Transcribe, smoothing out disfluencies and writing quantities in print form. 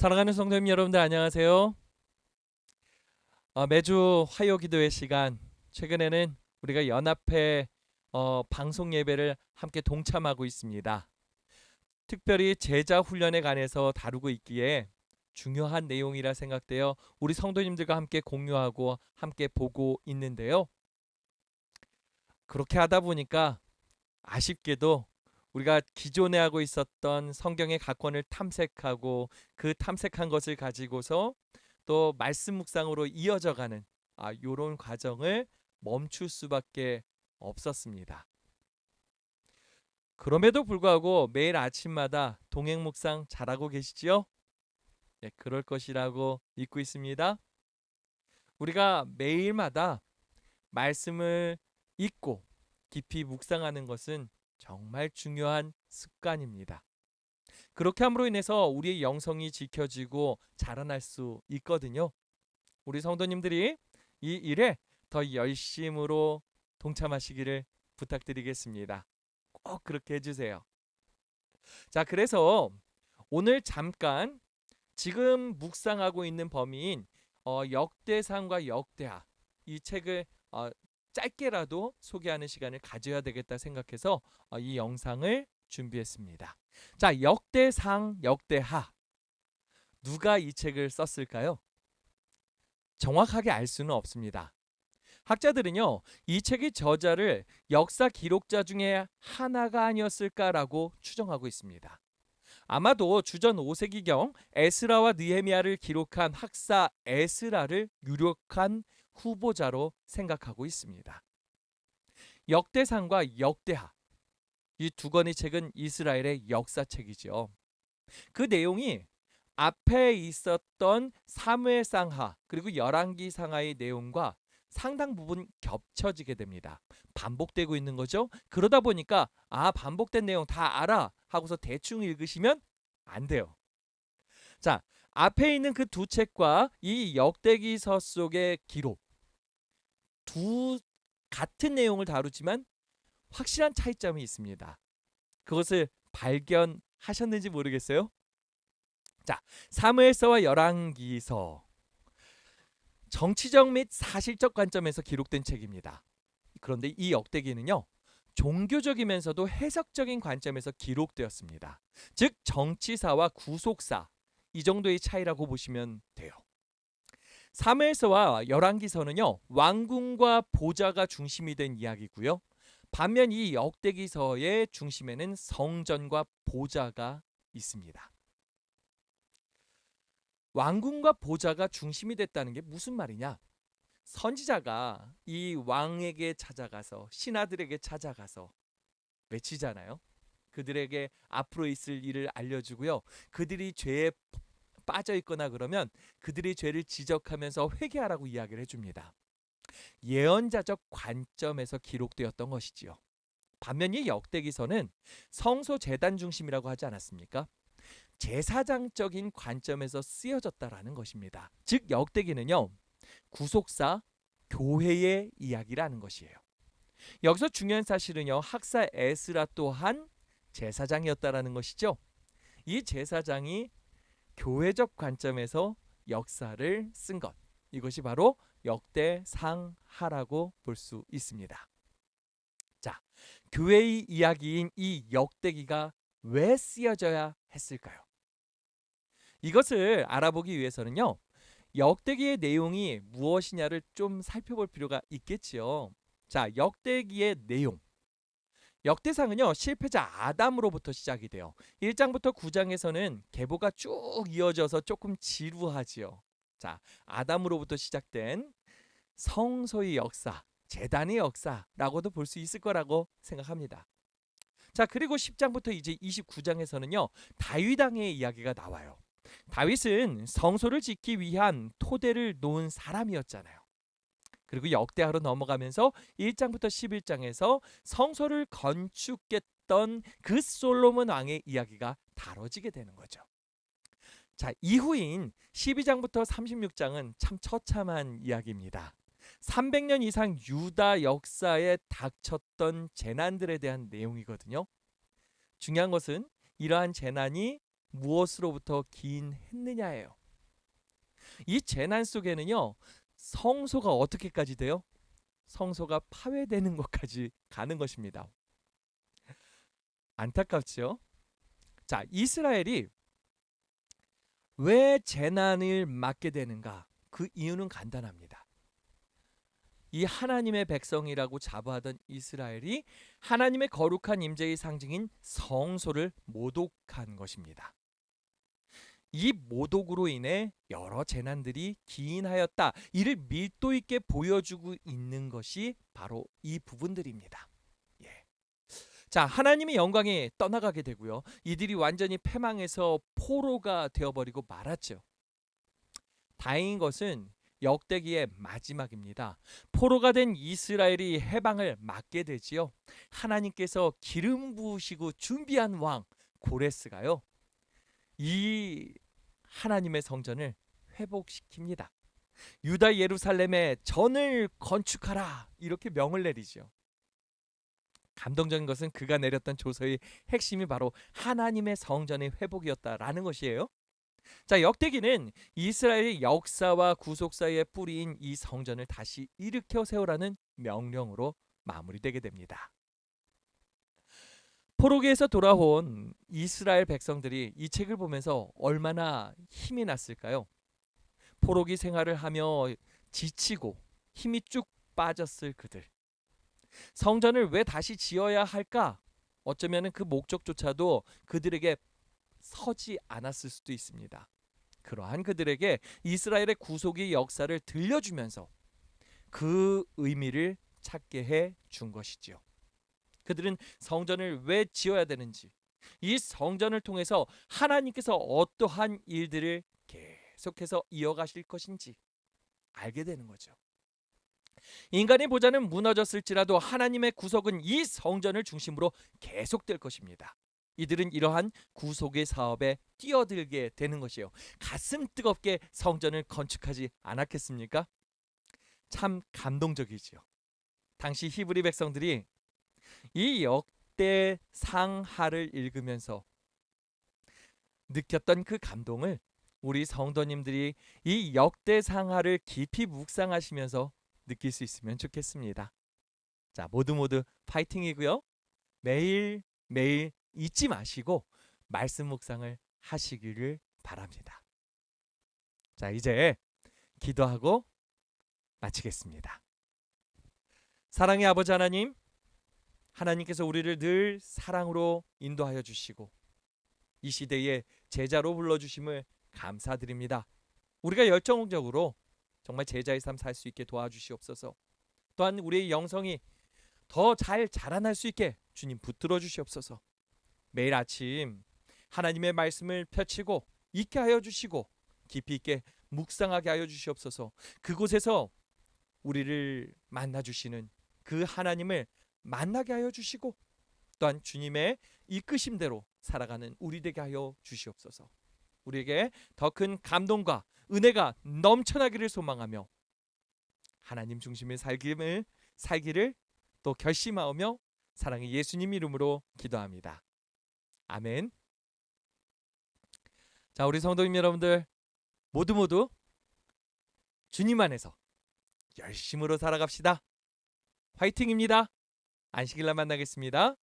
사랑하는 성도님 여러분들 안녕하세요. 매주 화요 기도의 시간, 최근에는 우리가 연합회 방송 예배를 함께 동참하고 있습니다. 특별히 제자 훈련에 관해서 다루고 있기에 중요한 내용이라 생각되어 우리 성도님들과 함께 공유하고 함께 보고 있는데요. 그렇게 하다 보니까 아쉽게도 우리가 기존에 하고 있었던 성경의 각권을 탐색하고 그 탐색한 것을 가지고서 또 말씀 묵상으로 이어져 가는 요런 과정을 멈출 수밖에 없었습니다. 그럼에도 불구하고 매일 아침마다 동행 묵상 잘하고 계시지요? 네, 그럴 것이라고 믿고 있습니다. 우리가 매일마다 말씀을 읽고 깊이 묵상하는 것은 정말 중요한 습관입니다. 그렇게 함으로 인해서 우리의 영성이 지켜지고 자라날 수 있거든요. 우리 성도님들이 이 일에 더 열심으로 동참하시기를 부탁드리겠습니다. 꼭 그렇게 해주세요. 자, 그래서 오늘 잠깐 지금 묵상하고 있는 범위인 역대상과 역대하 이 책을 짧게라도 소개하는 시간을 가져야 되겠다 생각해서 이 영상을 준비했습니다. 자, 역대상, 역대하 누가 이 책을 썼을까요? 정확하게 알 수는 없습니다. 학자들은요, 이 책의 저자를 역사 기록자 중에 하나가 아니었을까라고 추정하고 있습니다. 아마도 주전 5세기경 에스라와 느헤미야를 기록한 학사 에스라를 유력한 후보자로 생각하고 있습니다. 역대상과 역대하 이 두 권의 책은 이스라엘의 역사책이죠. 그 내용이 앞에 있었던 사무엘상하 그리고 열왕기상하의 내용과 상당 부분 겹쳐지게 됩니다. 반복되고 있는 거죠. 그러다 보니까 반복된 내용 다 알아 하고서 대충 읽으시면 안 돼요. 자, 앞에 있는 그 두 책과 이 역대기서 속의 기록 두 같은 내용을 다루지만 확실한 차이점이 있습니다. 그것을 발견하셨는지 모르겠어요. 자, 사무엘서와 열왕기서 정치적 및 사실적 관점에서 기록된 책입니다. 그런데 이 역대기는요, 종교적이면서도 해석적인 관점에서 기록되었습니다. 즉 정치사와 구속사 이 정도의 차이라고 보시면 돼요. 사무엘서와 열왕기서는요, 왕궁과 보좌가 중심이 된 이야기고요. 반면 이 역대기서의 중심에는 성전과 보좌가 있습니다. 왕궁과 보좌가 중심이 됐다는 게 무슨 말이냐? 선지자가 이 왕에게 찾아가서 신하들에게 찾아가서 외치잖아요. 그들에게 앞으로 있을 일을 알려주고요. 그들이 죄에 빠져 있거나 그러면 그들의 죄를 지적하면서 회개하라고 이야기를 해줍니다. 예언자적 관점에서 기록되었던 것이지요. 반면 이 역대기서는 성소 제단 중심이라고 하지 않았습니까? 제사장적인 관점에서 쓰여졌다라는 것입니다. 즉 역대기는요, 구속사 교회의 이야기라는 것이에요. 여기서 중요한 사실은요, 학사 에스라 또한 제사장이었다라는 것이죠. 이 제사장이 교회적 관점에서 역사를 쓴 것, 이것이 바로 역대상하라고 볼 수 있습니다. 자, 교회의 이야기인 이 역대기가 왜 쓰여져야 했을까요? 이것을 알아보기 위해서는요, 역대기의 내용이 무엇이냐를 좀 살펴볼 필요가 있겠지요. 자, 역대기의 내용. 역대상은요, 실패자 아담으로부터 시작이 돼요. 1장부터 9장에서는 계보가 쭉 이어져서 조금 지루하지요. 자, 아담으로부터 시작된 성소의 역사, 제단의 역사라고도 볼 수 있을 거라고 생각합니다. 자, 그리고 10장부터 이제 29장에서는요, 다윗 왕의 이야기가 나와요. 다윗은 성소를 짓기 위한 토대를 놓은 사람이었잖아요. 그리고 역대하로 넘어가면서 1장부터 11장에서 성소를 건축했던 그 솔로몬 왕의 이야기가 다뤄지게 되는 거죠. 자, 이후인 12장부터 36장은 참 처참한 이야기입니다. 300년 이상 유다 역사에 닥쳤던 재난들에 대한 내용이거든요. 중요한 것은 이러한 재난이 무엇으로부터 기인했느냐예요. 이 재난 속에는요, 성소가 어떻게까지 돼요? 성소가 파괴되는 것까지 가는 것입니다. 안타깝죠? 자, 이스라엘이 왜 재난을 맞게 되는가? 그 이유는 간단합니다. 이 하나님의 백성이라고 자부하던 이스라엘이 하나님의 거룩한 임재의 상징인 성소를 모독한 것입니다. 이 모독으로 인해 여러 재난들이 기인하였다. 이를 밀도 있게 보여주고 있는 것이 바로 이 부분들입니다. 예. 자, 하나님의 영광이 떠나가게 되고요. 이들이 완전히 패망해서 포로가 되어버리고 말았죠. 다행인 것은 역대기의 마지막입니다. 포로가 된 이스라엘이 해방을 맞게 되지요. 하나님께서 기름 부으시고 준비한 왕 고레스가요, 이 하나님의 성전을 회복시킵니다. 유다 예루살렘에 전을 건축하라, 이렇게 명을 내리죠. 감동적인 것은 그가 내렸던 조서의 핵심이 바로 하나님의 성전의 회복이었다라는 것이에요. 자, 역대기는 이스라엘의 역사와 구속사의 뿌리인 이 성전을 다시 일으켜 세우라는 명령으로 마무리되게 됩니다. 포로기에서 돌아온 이스라엘 백성들이 이 책을 보면서 얼마나 힘이 났을까요? 포로기 생활을 하며 지치고 힘이 쭉 빠졌을 그들. 성전을 왜 다시 지어야 할까? 어쩌면 그 목적조차도 그들에게 서지 않았을 수도 있습니다. 그러한 그들에게 이스라엘의 구속의 역사를 들려주면서 그 의미를 찾게 해 준 것이지요. 그들은 성전을 왜 지어야 되는지, 이 성전을 통해서 하나님께서 어떠한 일들을 계속해서 이어가실 것인지 알게 되는 거죠. 인간의 보좌는 무너졌을지라도 하나님의 구속은 이 성전을 중심으로 계속될 것입니다. 이들은 이러한 구속의 사업에 뛰어들게 되는 것이에요. 가슴 뜨겁게 성전을 건축하지 않았겠습니까? 참 감동적이지요. 당시 히브리 백성들이 이 역대 상하를 읽으면서 느꼈던 그 감동을 우리 성도님들이 이 역대 상하를 깊이 묵상하시면서 느낄 수 있으면 좋겠습니다. 자, 모두 파이팅이고요. 매일 잊지 마시고 말씀 묵상을 하시기를 바랍니다. 자, 이제 기도하고 마치겠습니다. 사랑의 아버지 하나님, 하나님께서 우리를 늘 사랑으로 인도하여 주시고 이 시대에 제자로 불러주심을 감사드립니다. 우리가 열정적으로 정말 제자의 삶 살 수 있게 도와주시옵소서. 또한 우리의 영성이 더 잘 자라날 수 있게 주님 붙들어 주시옵소서. 매일 아침 하나님의 말씀을 펼치고 있게 하여 주시고 깊이 있게 묵상하게 하여 주시옵소서. 그곳에서 우리를 만나 주시는 그 하나님을 만나게 하여 주시고 또한 주님의 이끄심대로 살아가는 우리 되게 하여 주시옵소서. 우리에게 더 큰 감동과 은혜가 넘쳐나기를 소망하며 하나님 중심의 살기를 또 결심하며 사랑의 예수님 이름으로 기도합니다. 아멘. 자, 우리 성도님 여러분들 모두 주님 안에서 열심으로 살아갑시다. 화이팅입니다. 안식일날 만나겠습니다.